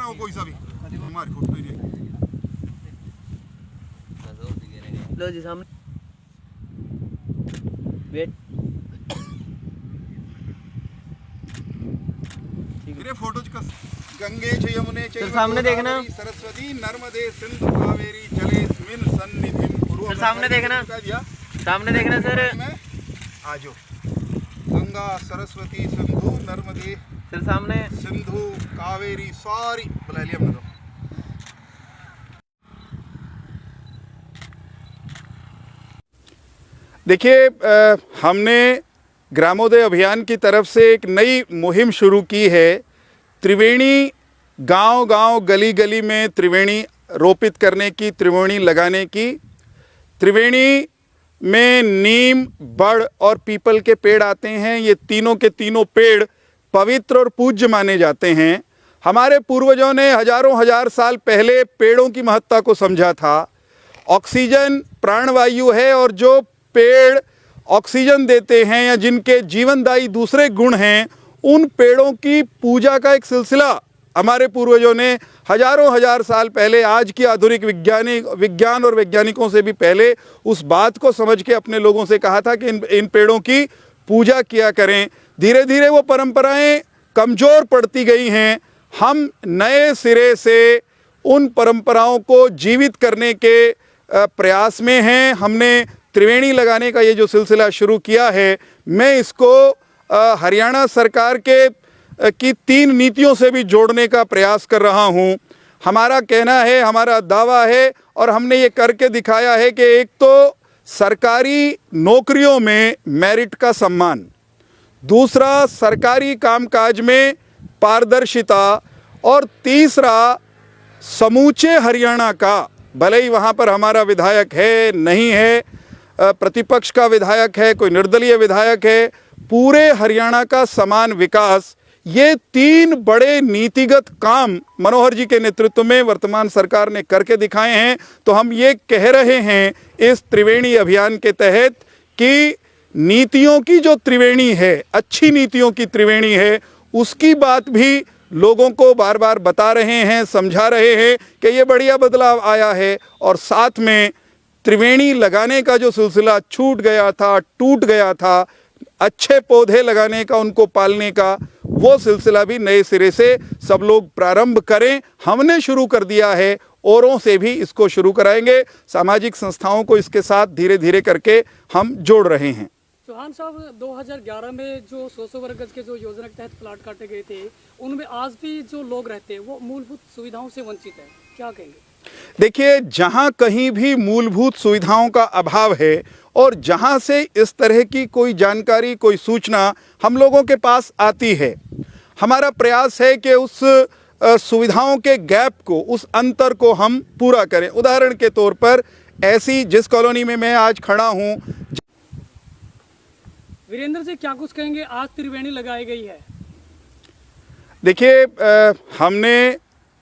हो कोई सा भी हमारी फोटो ही नहीं। लो जी सामने वेट मेरे फोटो गंगे च यमुने च सामने देखना, सरस्वती नर्मदे सिंधु कावेरी जलेस्मिन् सन्निधिं कुरु। सामने देखना, सामने देखना सर। आजो गंगा सरस्वती सिंधु नर्मदे सर सामने सिंधु कावेरी सारी बुला लिया हमने तो। देखिए हमने ग्रामोदय अभियान की तरफ से एक नई मुहिम शुरू की है। त्रिवेणी गांव-गांव गली-गली में त्रिवेणी रोपित करने की, त्रिवेणी लगाने की। त्रिवेणी में नीम, बड़ और पीपल के पेड़ आते हैं। ये तीनों के तीनों पेड़ पवित्र और पूज्य माने जाते हैं। हमारे पूर्वजों ने हजारों हजार साल पहले पेड़ों की महत्ता को समझा था। ऑक्सीजन प्राणवायु है और जो पेड़ ऑक्सीजन देते हैं या जिनके जीवनदायी दूसरे गुण हैं, उन पेड़ों की पूजा का एक सिलसिला हमारे पूर्वजों ने हजारों हजार साल पहले, आज की आधुनिक विज्ञान और वैज्ञानिकों से भी पहले, उस बात को समझ के अपने लोगों से कहा था कि इन पेड़ों की पूजा किया करें। धीरे धीरे वो परंपराएं कमज़ोर पड़ती गई हैं। हम नए सिरे से उन परंपराओं को जीवित करने के प्रयास में हैं। हमने त्रिवेणी लगाने का ये जो सिलसिला शुरू किया है, मैं इसको हरियाणा सरकार की 3 नीतियों से भी जोड़ने का प्रयास कर रहा हूँ। हमारा कहना है, हमारा दावा है और हमने ये करके दिखाया है कि एक तो सरकारी नौकरियों में मेरिट का सम्मान, दूसरा सरकारी कामकाज में पारदर्शिता और तीसरा समूचे हरियाणा का, भले ही वहाँ पर हमारा विधायक है नहीं है, प्रतिपक्ष का विधायक है, कोई निर्दलीय विधायक है, पूरे हरियाणा का समान विकास, ये 3 बड़े नीतिगत काम मनोहर जी के नेतृत्व में वर्तमान सरकार ने करके दिखाए हैं। तो हम ये कह रहे हैं इस त्रिवेणी अभियान के तहत कि नीतियों की जो त्रिवेणी है, अच्छी नीतियों की त्रिवेणी है, उसकी बात भी लोगों को बार बार बता रहे हैं, समझा रहे हैं कि ये बढ़िया बदलाव आया है। और साथ में त्रिवेणी लगाने का जो सिलसिला छूट गया था, टूट गया था, अच्छे पौधे लगाने का, उनको पालने का, वो सिलसिला भी नए सिरे से सब लोग प्रारंभ करें। हमने शुरू कर दिया है, औरों से भी इसको शुरू कराएंगे। सामाजिक संस्थाओं को इसके साथ धीरे धीरे करके हम जोड़ रहे हैं। चौहान साहब, 2011 में जो 100 वर्ग गज के जो योजना के तहत प्लाट काटे गए थे, उनमें आज भी जो लोग रहते हैं वो मूलभूत सुविधाओं से वंचित है, क्या कहेंगे? देखिए, जहां कहीं भी मूलभूत सुविधाओं का अभाव है और जहां से इस तरह की कोई जानकारी, कोई सूचना हम लोगों के पास आती है, हमारा प्रयास है कि उस सुविधाओं के गैप को, उस अंतर को हम पूरा करें। उदाहरण के तौर पर ऐसी जिस कॉलोनी में मैं आज खड़ा हूं, वीरेंद्र जी क्या कुछ कहेंगे? आज त्रिवेणी लगाई गई है। देखिए हमने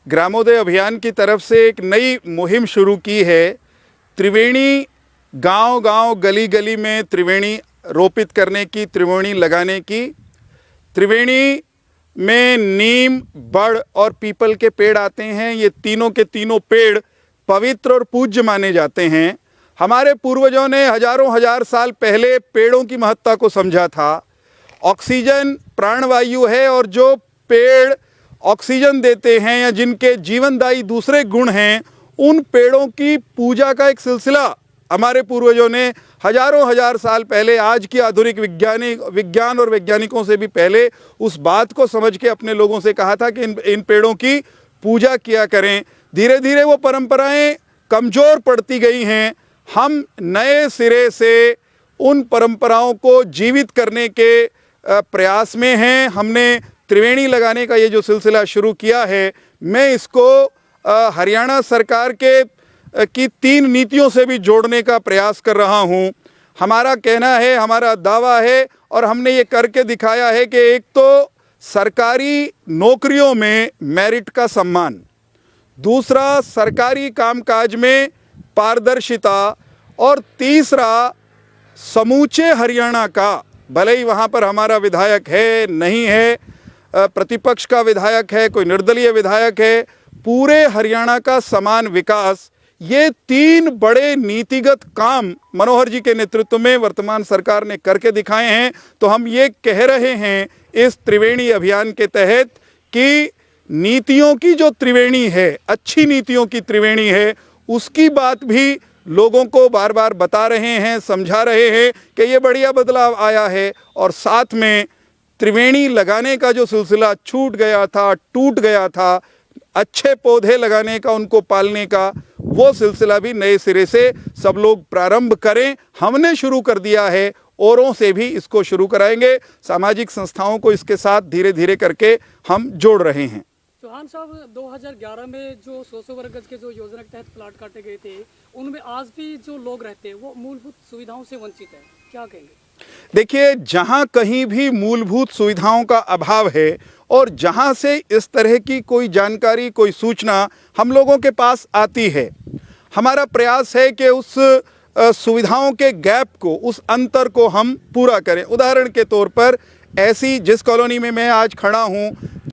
ग्रामोदय अभियान की तरफ से एक नई मुहिम शुरू की है। त्रिवेणी गांव-गांव गली-गली में त्रिवेणी रोपित करने की, त्रिवेणी लगाने की। त्रिवेणी में नीम, बड़ और पीपल के पेड़ आते हैं। ये तीनों के तीनों पेड़ पवित्र और पूज्य माने जाते हैं। हमारे पूर्वजों ने हजारों हजार साल पहले पेड़ों की महत्ता को समझा था। ऑक्सीजन प्राणवायु है और जो पेड़ ऑक्सीजन देते हैं या जिनके जीवनदायी दूसरे गुण हैं, उन पेड़ों की पूजा का एक सिलसिला हमारे पूर्वजों ने हजारों हजार साल पहले, आज की आधुनिक विज्ञान और वैज्ञानिकों से भी पहले, उस बात को समझ के अपने लोगों से कहा था कि इन पेड़ों की पूजा किया करें। धीरे धीरे वो परंपराएं कमज़ोर पड़ती गई हैं। हम नए सिरे से उन परंपराओं को जीवित करने के प्रयास में हैं। हमने त्रिवेणी लगाने का ये जो सिलसिला शुरू किया है, मैं इसको हरियाणा सरकार की 3 नीतियों से भी जोड़ने का प्रयास कर रहा हूँ। हमारा कहना है, हमारा दावा है और हमने ये करके दिखाया है कि एक तो सरकारी नौकरियों में मेरिट का सम्मान, दूसरा सरकारी कामकाज में पारदर्शिता और तीसरा समूचे हरियाणा का, भले ही वहाँ पर हमारा विधायक है नहीं है, प्रतिपक्ष का विधायक है, कोई निर्दलीय विधायक है, पूरे हरियाणा का समान विकास, ये 3 बड़े नीतिगत काम मनोहर जी के नेतृत्व में वर्तमान सरकार ने करके दिखाए हैं। तो हम ये कह रहे हैं इस त्रिवेणी अभियान के तहत कि नीतियों की जो त्रिवेणी है, अच्छी नीतियों की त्रिवेणी है, उसकी बात भी लोगों को बार बार बता रहे हैं, समझा रहे हैं कि ये बढ़िया बदलाव आया है। और साथ में त्रिवेणी लगाने का जो सिलसिला छूट गया था, टूट गया था, अच्छे पौधे लगाने का, उनको पालने का, वो सिलसिला भी नए सिरे से सब लोग प्रारंभ करें। हमने शुरू कर दिया है, औरों से भी इसको शुरू कराएंगे। सामाजिक संस्थाओं को इसके साथ धीरे धीरे करके हम जोड़ रहे हैं। चौहान साहब, 2011 में जो 100 वर्ग गज के जो योजना के तहत प्लाट काटे गए थे, उनमें आज भी जो लोग रहते हैं वो मूलभूत सुविधाओं से वंचित है, क्या कहेंगे? देखिए, जहां कहीं भी मूलभूत सुविधाओं का अभाव है और जहां से इस तरह की कोई जानकारी, कोई सूचना हम लोगों के पास आती है, हमारा प्रयास है कि उस सुविधाओं के गैप को, उस अंतर को हम पूरा करें। उदाहरण के तौर पर ऐसी जिस कॉलोनी में मैं आज खड़ा हूं,